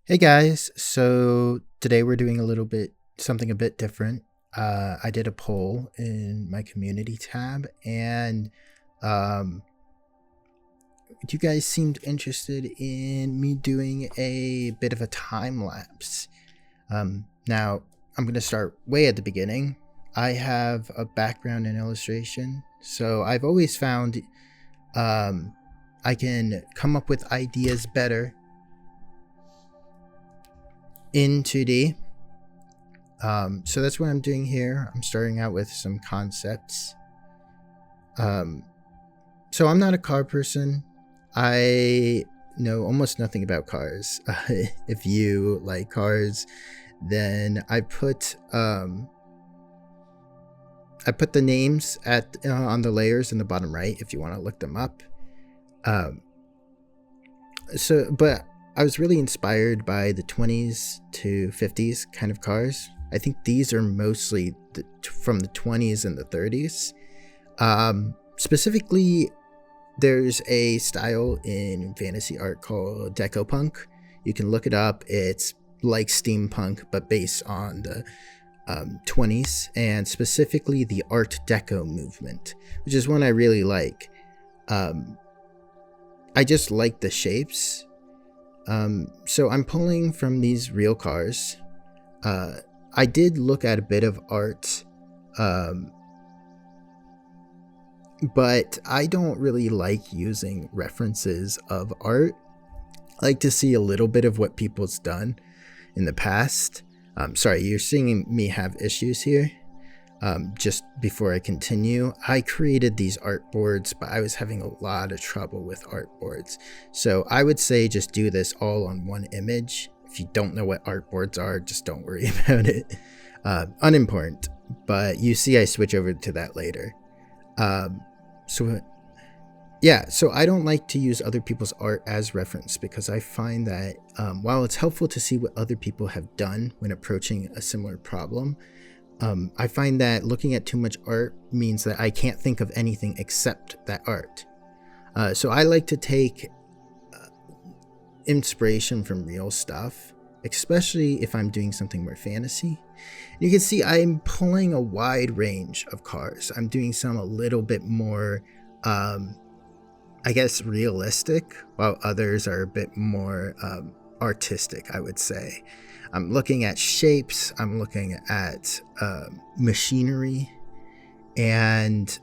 Hey guys, so today we're doing something a bit different. I did a poll in my community tab, and um, you guys seemed interested in me doing a bit of a time lapse. Now, I'm going to start way at the beginning. I have a background in illustration, so I've always found um, I can come up with ideas better in 2D. So that's what I'm doing here. I'm starting out with some concepts. So I'm not a car person. I know almost nothing about cars. If you like cars, then I put the names at on the layers in the bottom right if you want to look them up. Um, but I was really inspired by the 20s to 50s kind of cars. I think these are mostly from the 20s and the 30s. Specifically, there's a style in fantasy art called Decopunk. You can look it up. It's like steampunk, but based on the 20s, and specifically the Art Deco movement, which is one I really like. I just like the shapes. So I'm pulling from these real cars. I did look at a bit of art, but I don't really like using references of art. I like to see a little bit of what people's done in the past. Sorry, you're seeing me have issues here. Just before I continue, I created these art boards, but I was having a lot of trouble with art boards. So I would say just do this all on one image. If you don't know what art boards are, just don't worry about it. Unimportant, but you see I switch over to that later. So I don't like to use other people's art as reference because I find that while it's helpful to see what other people have done when approaching a similar problem, I find that looking at too much art means that I can't think of anything except that art. So I like to take inspiration from real stuff, especially if I'm doing something more fantasy. You can see I'm pulling a wide range of cars. I'm doing some a little bit more, I guess, realistic, while others are a bit more artistic, I would say. I'm looking at shapes, I'm looking at machinery, and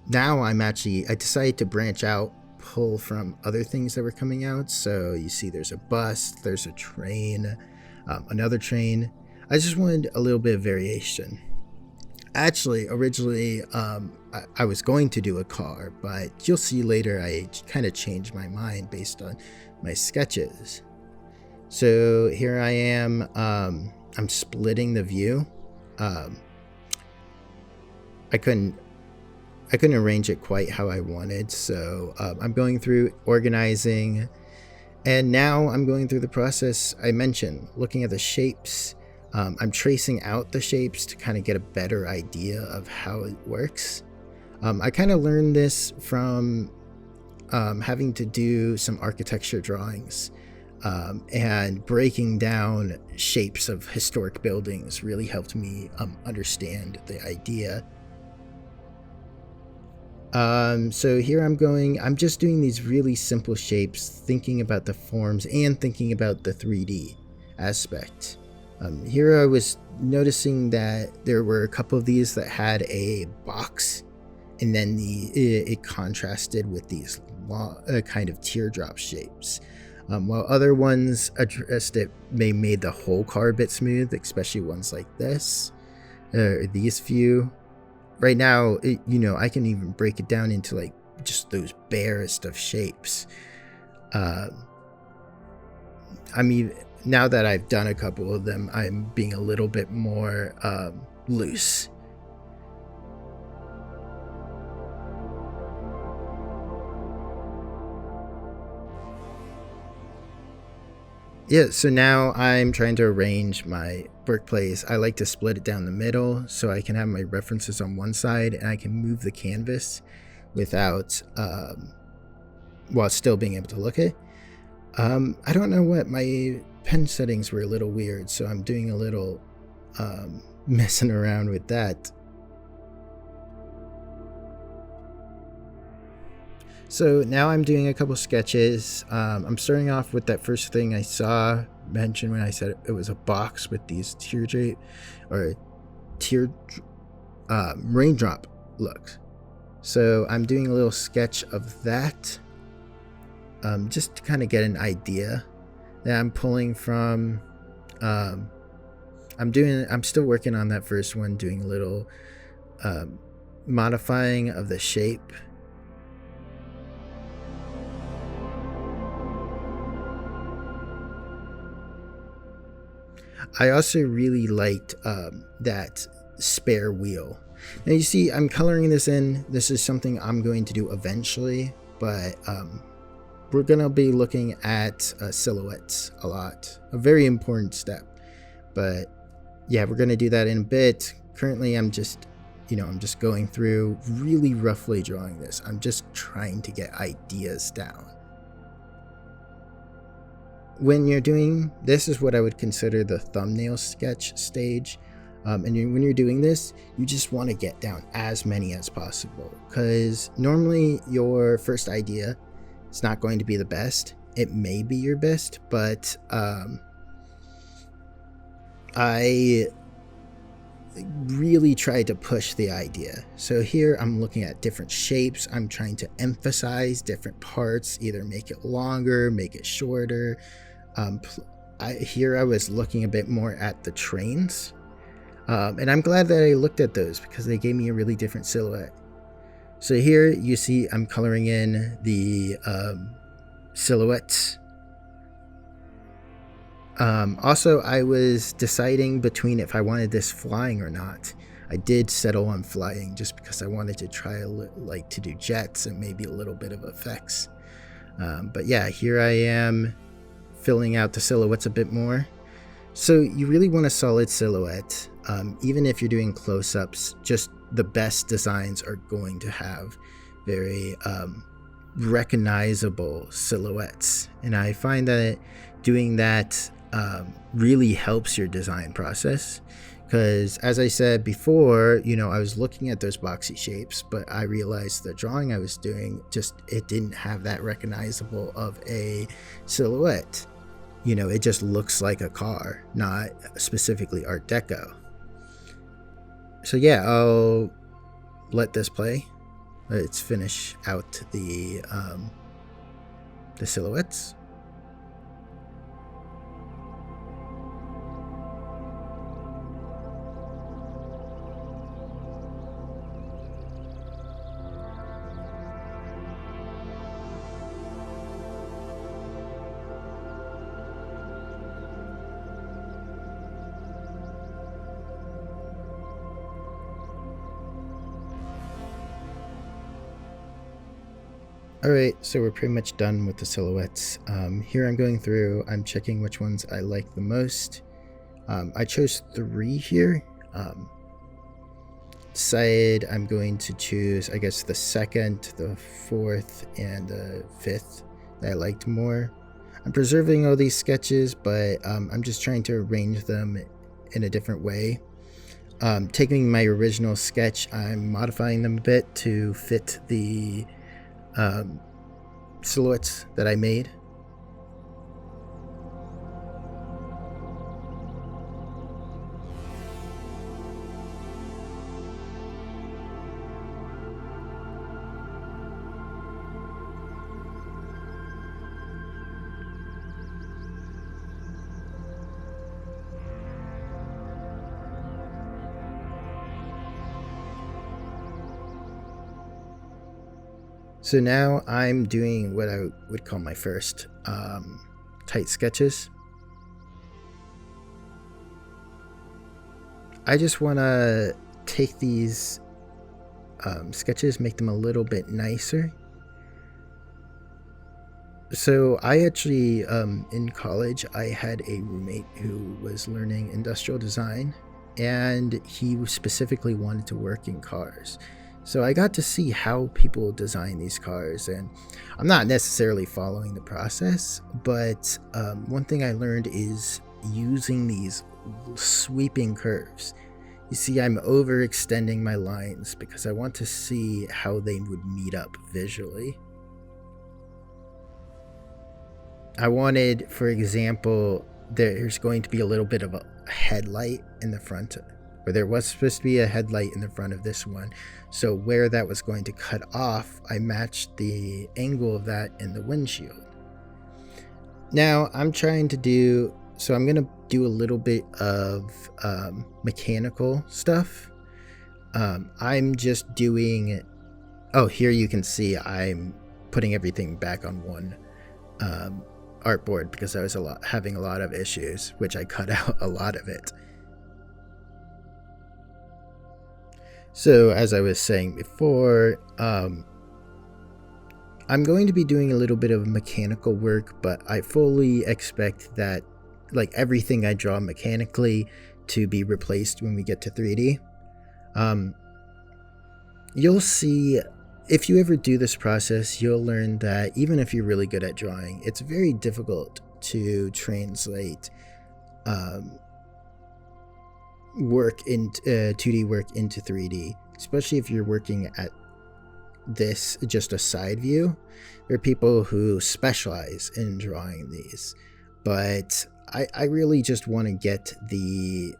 now I decided to branch out, pull from other things that were coming out. So you see there's a bus, there's a train, another train. I just wanted a little bit of variation. Actually, originally, I was going to do a car, but you'll see later I kind of changed my mind based on my sketches. So here I am, I'm splitting the view. I couldn't arrange it quite how I wanted, so I'm going through organizing, and now I'm going through the process I mentioned, looking at the shapes. I'm tracing out the shapes to kind of get a better idea of how it works. I kind of learned this from having to do some architecture drawings, and breaking down shapes of historic buildings really helped me understand the idea. So here I'm just doing these really simple shapes, thinking about the forms and thinking about the 3D aspect. Here I was noticing that there were a couple of these that had a box, and then it contrasted with these kind of teardrop shapes. While other ones addressed it, they made the whole car a bit smooth, especially ones like this, these few. Right now, I can even break it down into like just those barest of shapes. Now that I've done a couple of them, I'm being a little bit more loose. Yeah, so now I'm trying to arrange my workplace. I like to split it down the middle so I can have my references on one side and I can move the canvas without, while still being able to look at it. I don't know what my pen settings were a little weird, so I'm doing a little messing around with that. So now I'm doing a couple sketches. I'm starting off with that first thing I saw mentioned when I said it was a box with these raindrop looks. So I'm doing a little sketch of that, just to kind of get an idea. That I'm pulling from. I'm still working on that first one, doing a little modifying of the shape. I also really liked that spare wheel. Now you see I'm coloring this in. This is something I'm going to do eventually, but we're going to be looking at silhouettes a lot. A very important step. But yeah, we're going to do that in a bit. Currently I'm just going through really roughly drawing this. I'm just trying to get ideas down. When you're doing this is what I would consider the thumbnail sketch stage. When you're doing this, you just want to get down as many as possible, because normally your first idea is not going to be the best. It may be your best, but I really tried to push the idea. So here I'm looking at different shapes. I'm trying to emphasize different parts, either make it longer, make it shorter. Here I was looking a bit more at the trains, and I'm glad that I looked at those because they gave me a really different silhouette. So here you see I'm coloring in the silhouettes. Also, I was deciding between if I wanted this flying or not. I did settle on flying just because I wanted to try to do jets and maybe a little bit of effects. But yeah, here I am filling out the silhouettes a bit more. So you really want a solid silhouette. Even if you're doing close-ups, just the best designs are going to have very recognizable silhouettes. And I find that doing that really helps your design process. Because as I said before, I was looking at those boxy shapes, but I realized the drawing I was doing it didn't have that recognizable of a silhouette. It just looks like a car, not specifically Art Deco. So yeah, I'll let this play. Let's finish out the silhouettes. Alright, so we're pretty much done with the silhouettes. Here I'm going through, I'm checking which ones I like the most. I chose 3 here. Decided I'm going to choose, I guess, the 2nd, the 4th, and the 5th that I liked more. I'm preserving all these sketches, but I'm just trying to arrange them in a different way. Taking my original sketch, I'm modifying them a bit to fit the silhouettes that I made. So now I'm doing what I would call my first tight sketches. I just want to take these sketches, make them a little bit nicer. So I actually, in college, I had a roommate who was learning industrial design, and he specifically wanted to work in cars. So I got to see how people design these cars, and I'm not necessarily following the process, but one thing I learned is using these sweeping curves. You see, I'm overextending my lines because I want to see how they would meet up visually. I wanted, for example, there's going to be a little bit of a headlight in the front, or there was supposed to be a headlight in the front of this one. So where that was going to cut off, I matched the angle of that in the windshield. Now I'm trying to do, so I'm going to do a little bit of mechanical stuff. I'm just doing, oh, here you can see I'm putting everything back on one artboard because I was having a lot of issues, which I cut out a lot of it. So as I was saying before, I'm going to be doing a little bit of mechanical work, but I fully expect that like everything I draw mechanically to be replaced when we get to 3D. You'll see, if you ever do this process, you'll learn that even if you're really good at drawing, it's very difficult to translate work in 2D work into 3D, especially if you're working at this just a side view. There are people who specialize in drawing these, but I really just want to get the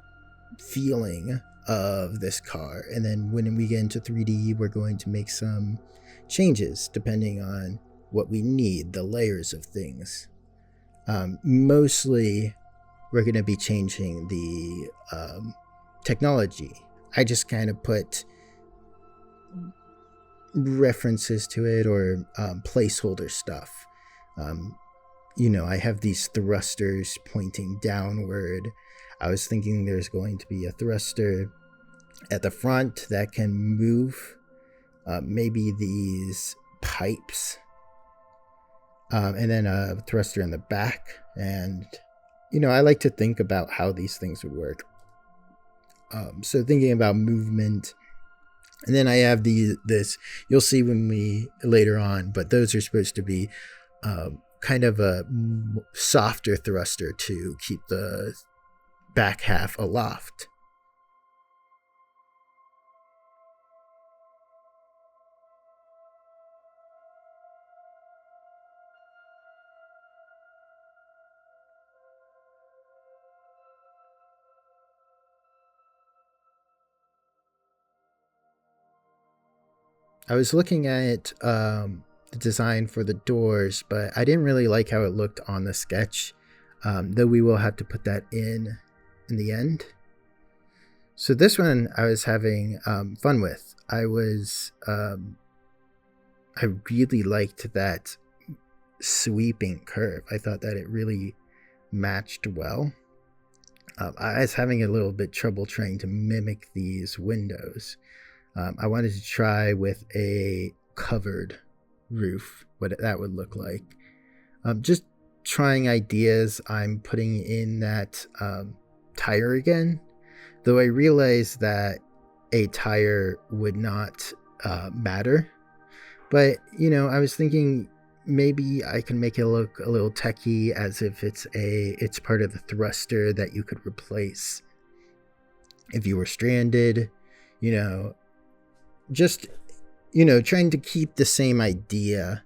feeling of this car, and then when we get into 3D, we're going to make some changes depending on what we need, the layers of things. Mostly we're going to be changing the technology. I just kind of put references to it, or placeholder stuff. I have these thrusters pointing downward. I was thinking there's going to be a thruster at the front that can move, maybe these pipes, and then a thruster in the back. And I like to think about how these things would work. So thinking about movement, and then I have this, you'll see when we later on, but those are supposed to be kind of a softer thruster to keep the back half aloft. I was looking at the design for the doors, but I didn't really like how it looked on the sketch, though we will have to put that in the end. So this one I was having fun with. I really liked that sweeping curve. I thought that it really matched well. I was having a little bit trouble trying to mimic these windows. I wanted to try with a covered roof, what that would look like. Just trying ideas. I'm putting in that tire again, though I realized that a tire would not matter. But, I was thinking maybe I can make it look a little techie, as if it's part of the thruster that you could replace if you were stranded, just, trying to keep the same idea.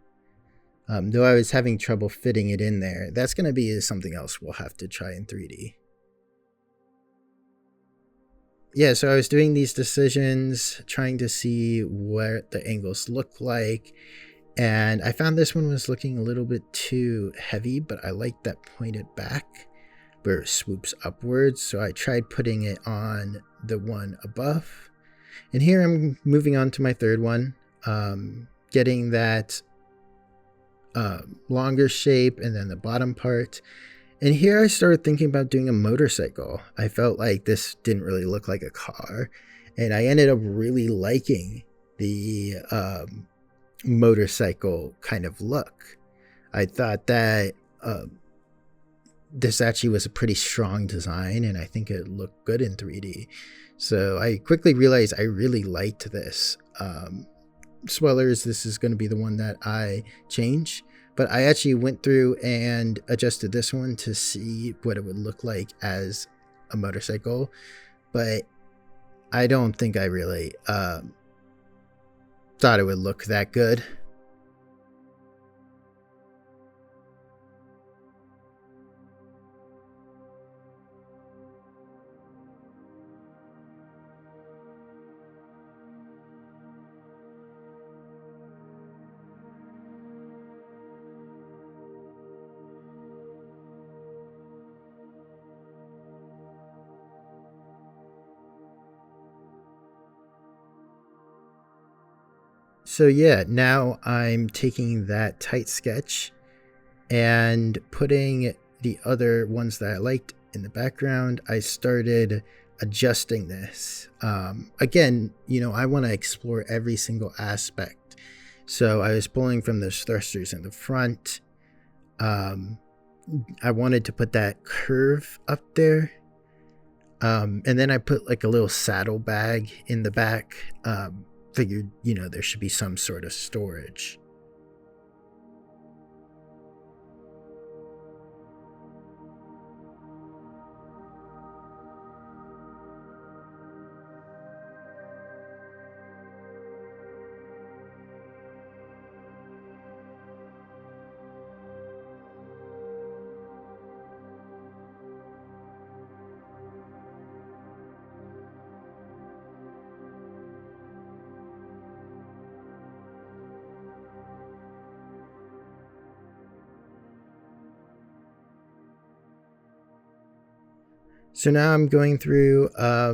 Though I was having trouble fitting it in there. That's going to be something else we'll have to try in 3D. Yeah, so I was doing these decisions, trying to see what the angles look like. And I found this one was looking a little bit too heavy, but I like that pointed back where it swoops upwards. So I tried putting it on the one above. And here I'm moving on to my third one, getting that longer shape and then the bottom part. And here I started thinking about doing a motorcycle. I felt like this didn't really look like a car, and I ended up really liking the motorcycle kind of look. I thought that this actually was a pretty strong design, and I think it looked good in 3D. So I quickly realized I really liked this. Swellers, this is going to be the one that I change, but I actually went through and adjusted this one to see what it would look like as a motorcycle, but I don't think I really thought it would look that good. So yeah, now I'm taking that tight sketch and putting the other ones that I liked in the background. I started adjusting this. Again, I want to explore every single aspect. So I was pulling from those thrusters in the front. I wanted to put that curve up there. And then I put like a little saddle bag in the back. Figured, there should be some sort of storage. So now I'm going through, I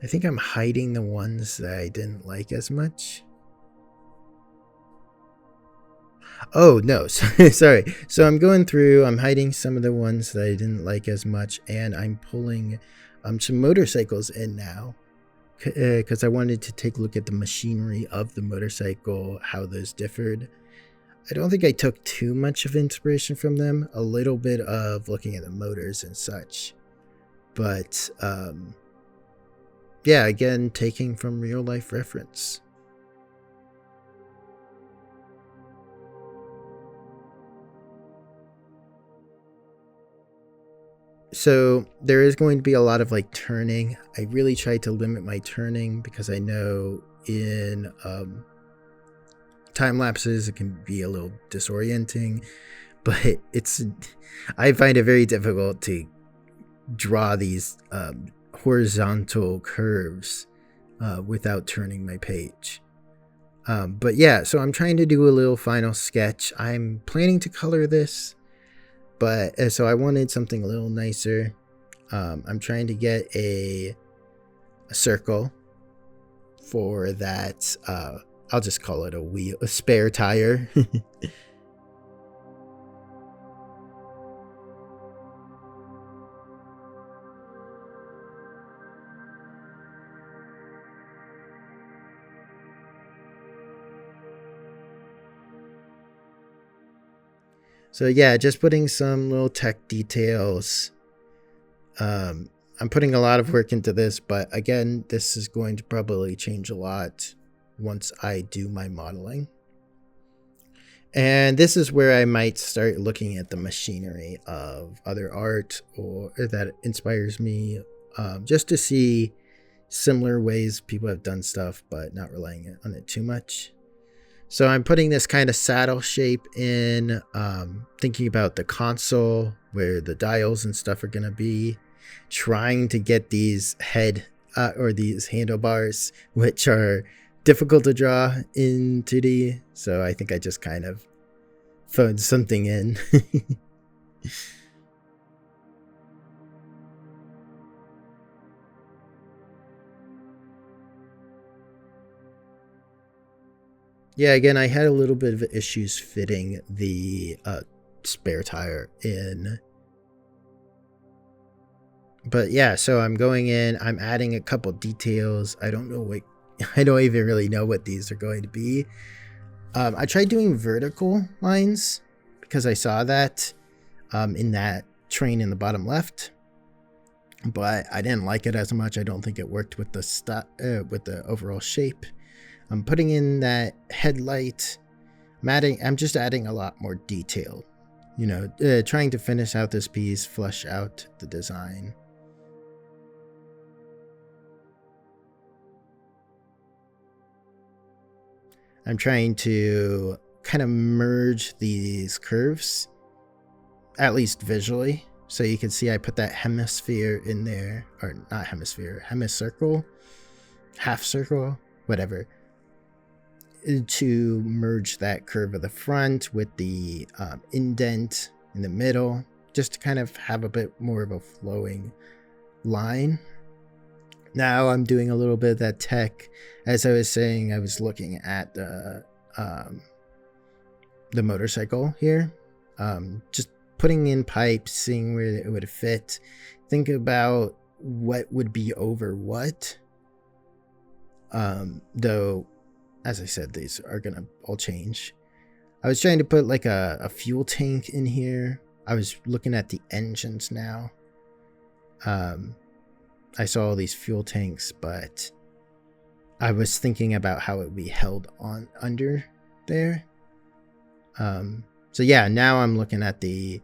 think I'm hiding the ones that I didn't like as much. Oh, no, sorry. So I'm going through, I'm hiding some of the ones that I didn't like as much, and I'm pulling some motorcycles in now, because I wanted to take a look at the machinery of the motorcycle, how those differed. I don't think I took too much of inspiration from them, a little bit of looking at the motors and such. But yeah, again, taking from real life reference. So there is going to be a lot of like turning. I really tried to limit my turning because I know in time lapses it can be a little disorienting, but I find it very difficult to draw these horizontal curves without turning my page. But yeah, so I'm trying to do a little final sketch. I'm planning to color this, but so I wanted something a little nicer. I'm trying to get a circle for that. I'll just call it a spare tire. So yeah, just putting some little tech details. I'm putting a lot of work into this, but again, this is going to probably change a lot once I do my modeling. And this is where I might start looking at the machinery of other art or that inspires me, just to see similar ways people have done stuff, but not relying on it too much. So I'm putting this kind of saddle shape in, thinking about the console where the dials and stuff are going to be, trying to get these or these handlebars, which are difficult to draw in 2D. So I think I just kind of phoned something in. Yeah, again, I had a little bit of issues fitting the spare tire in. But yeah, so I'm going in, I'm adding a couple details. I don't even really know what these are going to be. I tried doing vertical lines because I saw that. in that train in the bottom left, but I didn't like it as much. I don't think it worked with the overall shape. I'm putting in that headlight. I'm just adding a lot more detail, trying to finish out this piece, flesh out the design. I'm trying to kind of merge these curves, at least visually. So you can see I put that hemisphere in there, or not hemisphere, hemicircle, half circle, whatever, to merge that curve of the front with the indent in the middle, just to kind of have a bit more of a flowing line. Now I'm doing a little bit of that tech. As I was saying, I was looking at the motorcycle here, just putting in pipes, seeing where it would fit. Think about what would be over what. Though, as I said, these are gonna all change. I was trying to put like a fuel tank in here. I was looking at the engines now. I saw all these fuel tanks, but I was thinking about how it would be held on under there. So yeah, now I'm looking at the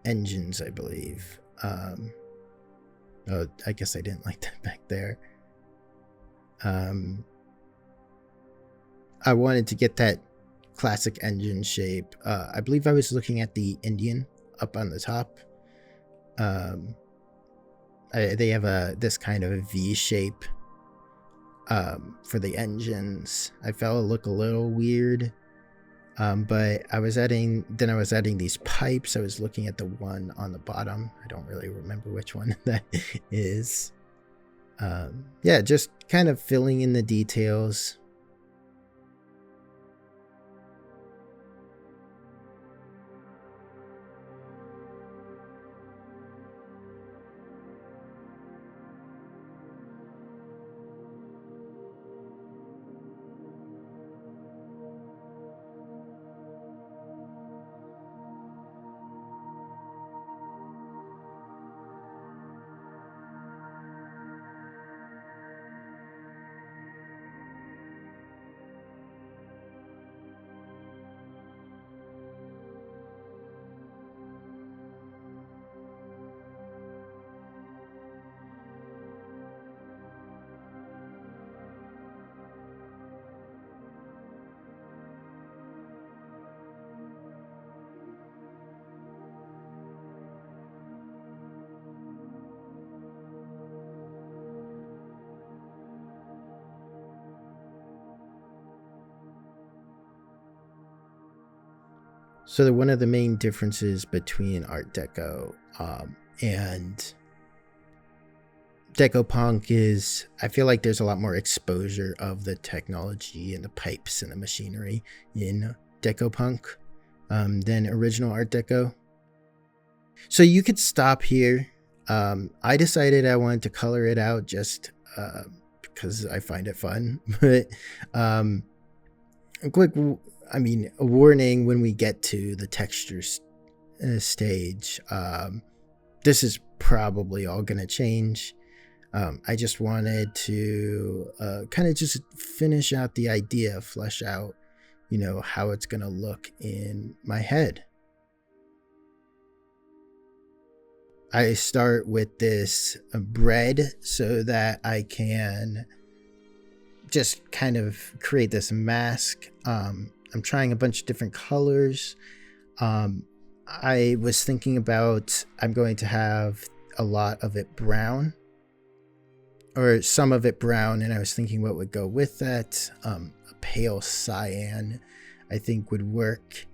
engines, I believe. Oh, I guess I didn't like that back there. I wanted to get that classic engine shape. I believe I was looking at the Indian up on the top. They have this kind of a V shape for the engines. I felt it looked a little weird. But I was adding these pipes. I was looking at the one on the bottom. I don't really remember which one that is. Yeah, just kind of filling in the details. So one of the main differences between Art Deco and Decopunk is I feel like there's a lot more exposure of the technology and the pipes and the machinery in Decopunk than original Art Deco. So you could stop here. I decided I wanted to color it out just because I find it fun. But a warning when we get to the texture stage. This is probably all going to change. I just wanted to kind of just finish out the idea, flesh out, how it's going to look in my head. I start with this bread so that I can just kind of create this mask. I'm trying a bunch of different colors. I was thinking about I'm going to have a lot of it brown, or some of it brown, and I was thinking what would go with that. A pale cyan I think would work,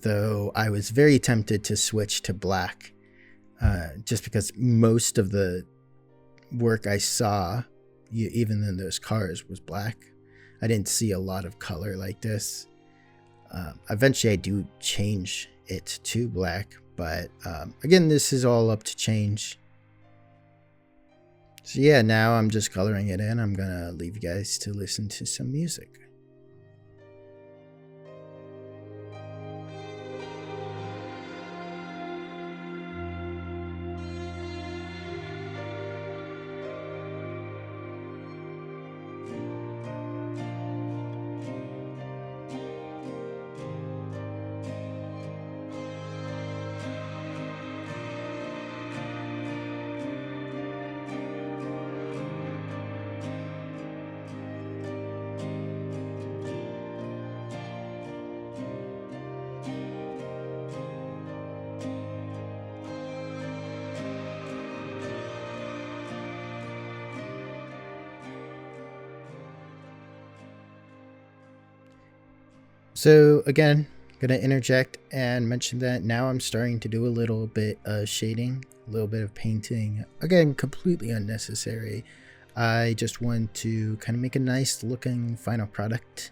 though I was very tempted to switch to black, just because most of the work I saw, even in those cars, was black. I didn't see a lot of color like this. Eventually I do change it to black, but again, this is all up to change. So yeah, now I'm just coloring it in. I'm gonna leave you guys to listen to some music. So again, gonna interject and mention that now I'm starting to do a little bit of shading, a little bit of painting. Again, completely unnecessary. I just want to kind of make a nice looking final product,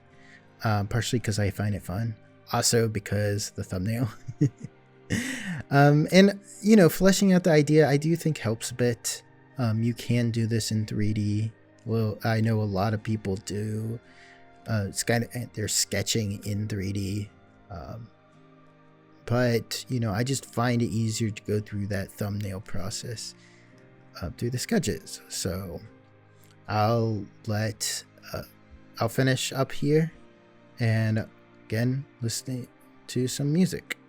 partially because I find it fun, also because the thumbnail. And you know, fleshing out the idea, I do think helps a bit. You can do this in 3D. Well, I know a lot of people do. It's kind of, they're sketching in 3D. But you know, I just find it easier to go through that thumbnail process through the sketches. So I'll finish up here, and again, listening to some music.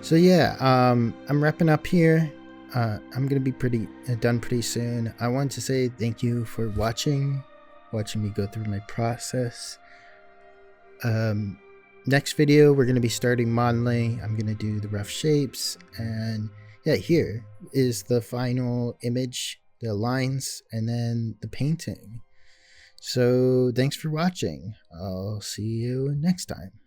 So yeah, I'm wrapping up here. I'm gonna be done pretty soon. I wanted to say thank you for watching me go through my process. Next video, we're gonna be starting modeling. I'm gonna do the rough shapes, and yeah, here is the final image, the lines, and then the painting. So thanks for watching. I'll see you next time.